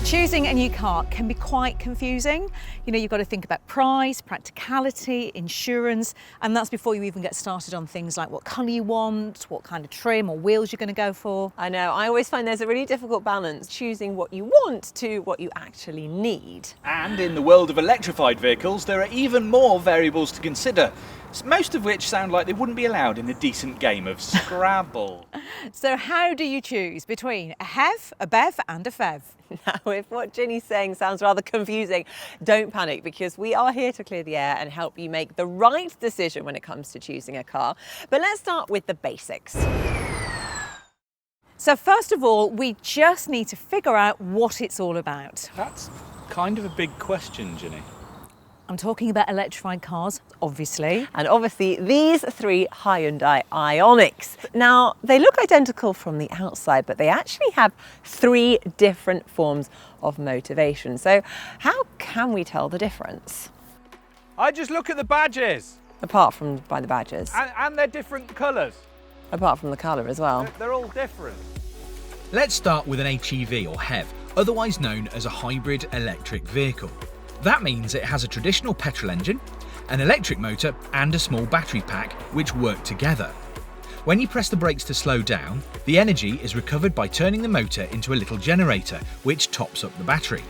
Choosing a new car can be quite confusing. You know, you've got to think about price, practicality, insurance, and that's before you even get started on things like what colour you want, what kind of trim or wheels you're going to go for. I know, I always find there's a really difficult balance choosing what you want to what you actually need. And in the world of electrified vehicles, there are even more variables to consider, most of which sound like they wouldn't be allowed in a decent game of Scrabble. So how do you choose between a HEV, a BEV and a PHEV? Now, if what Ginny's saying sounds rather confusing, don't panic, because we are here to clear the air and help you make the right decision when it comes to choosing a car. But let's start with the basics. So first of all, we just need to figure out what it's all about. That's kind of a big question, Ginny. I'm talking about electrified cars, obviously. And obviously these three Hyundai IONIQs. Now, they look identical from the outside, but they actually have three different forms of motivation. So how can we tell the difference? I just look at the badges. Apart from by the badges. And they're different colours. Apart from the colour as well. They're all different. Let's start with an HEV or HEV, otherwise known as a hybrid electric vehicle. That means it has a traditional petrol engine, an electric motor and a small battery pack which work together. When you press the brakes to slow down, the energy is recovered by turning the motor into a little generator which tops up the battery.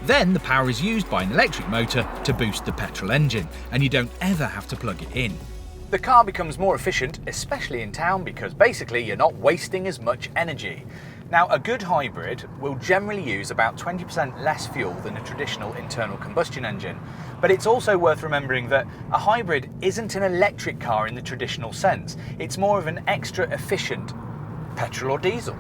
Then the power is used by an electric motor to boost the petrol engine, and you don't ever have to plug it in. The car becomes more efficient, especially in town, because basically you're not wasting as much energy. Now, a good hybrid will generally use about 20% less fuel than a traditional internal combustion engine. But it's also worth remembering that a hybrid isn't an electric car in the traditional sense. It's more of an extra efficient petrol or diesel.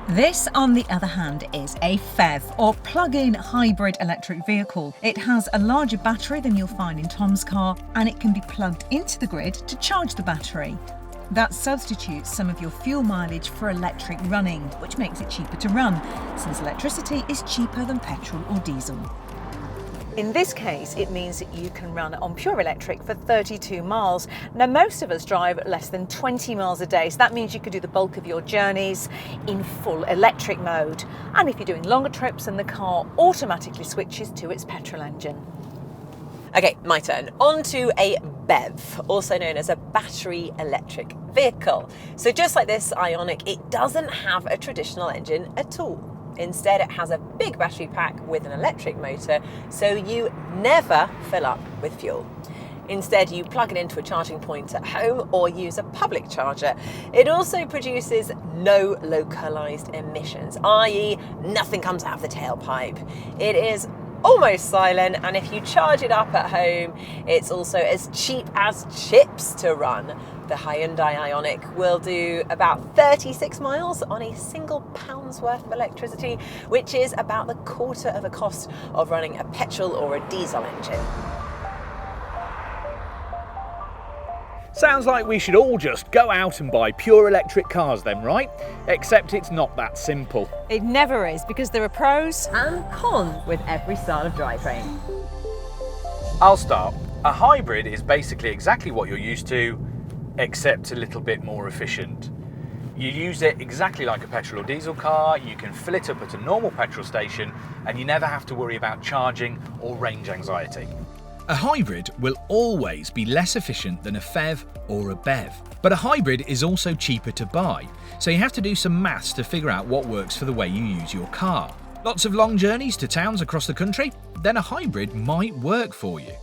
This, on the other hand, is a PHEV, or plug-in hybrid electric vehicle. It has a larger battery than you'll find in Tom's car, and it can be plugged into the grid to charge the battery. That substitutes some of your fuel mileage for electric running, which makes it cheaper to run, since electricity is cheaper than petrol or diesel. In this case, it means that you can run on pure electric for 32 miles. Now, most of us drive less than 20 miles a day, so that means you could do the bulk of your journeys in full electric mode. And if you're doing longer trips, then the car automatically switches to its petrol engine. Okay, my turn. On to a BEV, also known as a battery electric vehicle. So just like this IONIQ, it doesn't have a traditional engine at all. Instead, it has a big battery pack with an electric motor, so you never fill up with fuel. Instead, you plug it into a charging point at home or use a public charger. It also produces no localized emissions, i.e. nothing comes out of the tailpipe. It is almost silent, and if you charge it up at home, it's also as cheap as chips to run. The Hyundai IONIQ will do about 36 miles on a single pound's worth of electricity, which is about the quarter of the cost of running a petrol or a diesel engine. Sounds like we should all just go out and buy pure electric cars then, right? Except it's not that simple. It never is, because there are pros And cons with every style of drivetrain. I'll start. A hybrid is basically exactly what you're used to, except a little bit more efficient. You use it exactly like a petrol or diesel car, you can fill it up at a normal petrol station, and you never have to worry about charging or range anxiety. A hybrid will always be less efficient than a PHEV or a BEV. But a hybrid is also cheaper to buy, so you have to do some maths to figure out what works for the way you use your car. Lots of long journeys to towns across the country? Then a hybrid might work for you.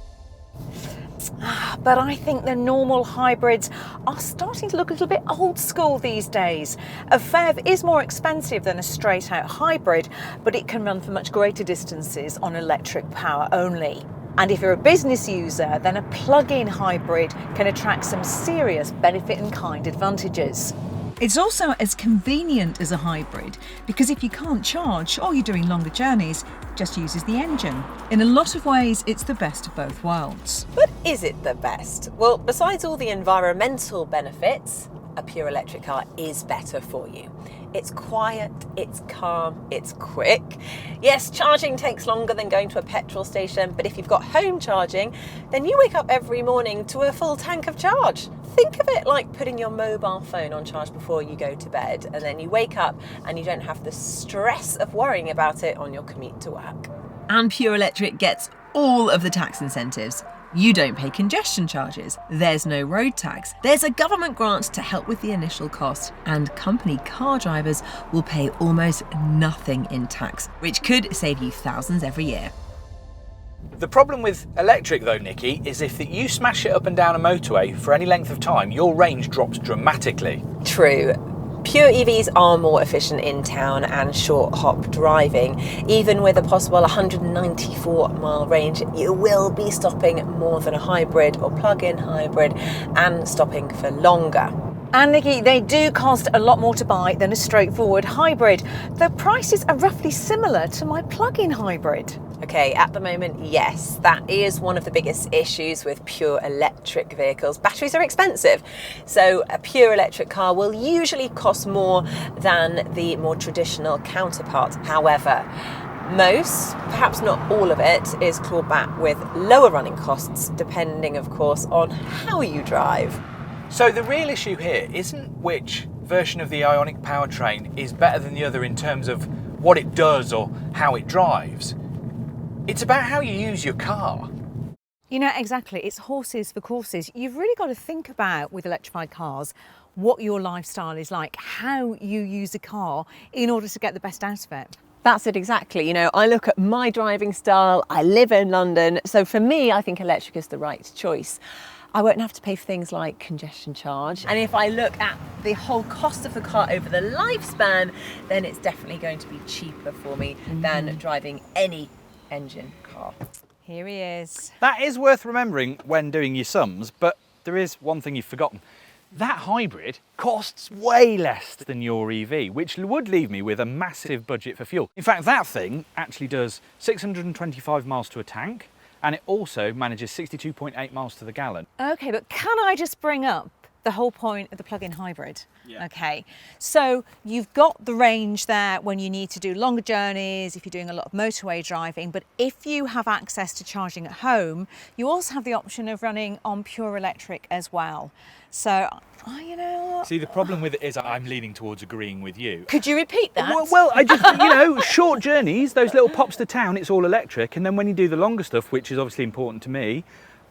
But I think the normal hybrids are starting to look a little bit old school these days. A PHEV is more expensive than a straight out hybrid, but it can run for much greater distances on electric power only. And if you're a business user, then a plug-in hybrid can attract some serious benefit and kind advantages. It's also as convenient as a hybrid, because if you can't charge or you're doing longer journeys, it just uses the engine. In a lot of ways, it's the best of both worlds. But is it the best? Well, besides all the environmental benefits, a pure electric car is better for you. It's quiet, it's calm, it's quick. Yes, charging takes longer than going to a petrol station, but if you've got home charging, then you wake up every morning to a full tank of charge. Think of it like putting your mobile phone on charge before you go to bed, and then you wake up and you don't have the stress of worrying about it on your commute to work. And pure electric gets all of the tax incentives. You don't pay congestion charges, there's no road tax, there's a government grant to help with the initial cost, and company car drivers will pay almost nothing in tax, which could save you thousands every year. The problem with electric though, Nikki, is if you smash it up and down a motorway for any length of time, your range drops dramatically. True. Pure EVs are more efficient in town and short hop driving. Even with a possible 194 mile range, you will be stopping more than a hybrid or plug-in hybrid and stopping for longer. And Nikki, they do cost a lot more to buy than a straightforward hybrid. The prices are roughly similar to my plug-in hybrid. Okay, at the moment, yes, that is one of the biggest issues with pure electric vehicles. Batteries are expensive, so a pure electric car will usually cost more than the more traditional counterpart. However, most, perhaps not all of it, is clawed back with lower running costs, depending, of course, on how you drive. So the real issue here isn't which version of the IONIQ powertrain is better than the other in terms of what it does or how it drives. It's about how you use your car. You know, exactly. It's horses for courses. You've really got to think about, with electrified cars, what your lifestyle is like, how you use a car in order to get the best out of it. That's it exactly. You know, I look at my driving style, I live in London, so for me, I think electric is the right choice. I won't have to pay for things like congestion charge. And if I look at the whole cost of the car over the lifespan, then it's definitely going to be cheaper for me than driving any engine car. Here he is. That is worth remembering when doing your sums, but there is one thing you've forgotten. That hybrid costs way less than your EV, which would leave me with a massive budget for fuel. In fact, that thing actually does 625 miles to a tank, and it also manages 62.8 miles to the gallon. Okay, but can I just bring up the whole point of the plug-in hybrid? Yeah. Okay, so you've got the range there when you need to do longer journeys, if you're doing a lot of motorway driving, but if you have access to charging at home, you also have the option of running on pure electric as well. So, you know... See, the problem with it is I'm leaning towards agreeing with you. Could you repeat that? Well, I just, you know, short journeys, those little pops to town, it's all electric. And then when you do the longer stuff, which is obviously important to me,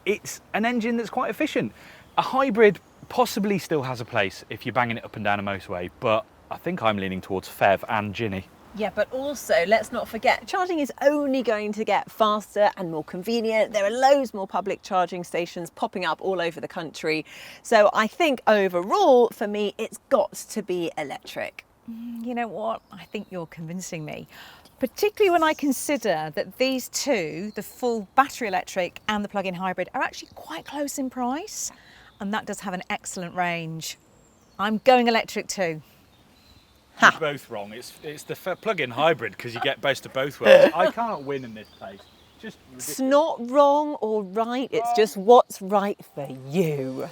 it's an engine that's quite efficient. A hybrid possibly still has a place if you're banging it up and down a motorway, but I think I'm leaning towards PHEV and Ginny. Yeah, but also, let's not forget, charging is only going to get faster and more convenient. There are loads more public charging stations popping up all over the country. So I think overall, for me, it's got to be electric. You know what? I think you're convincing me. Particularly when I consider that these two, the full battery electric and the plug-in hybrid, are actually quite close in price. And that does have an excellent range. I'm going electric too. You're both wrong. It's the plug-in hybrid because you get best of both worlds. I can't win in this place. Just ridiculous. It's not wrong or right, it's just what's right for you.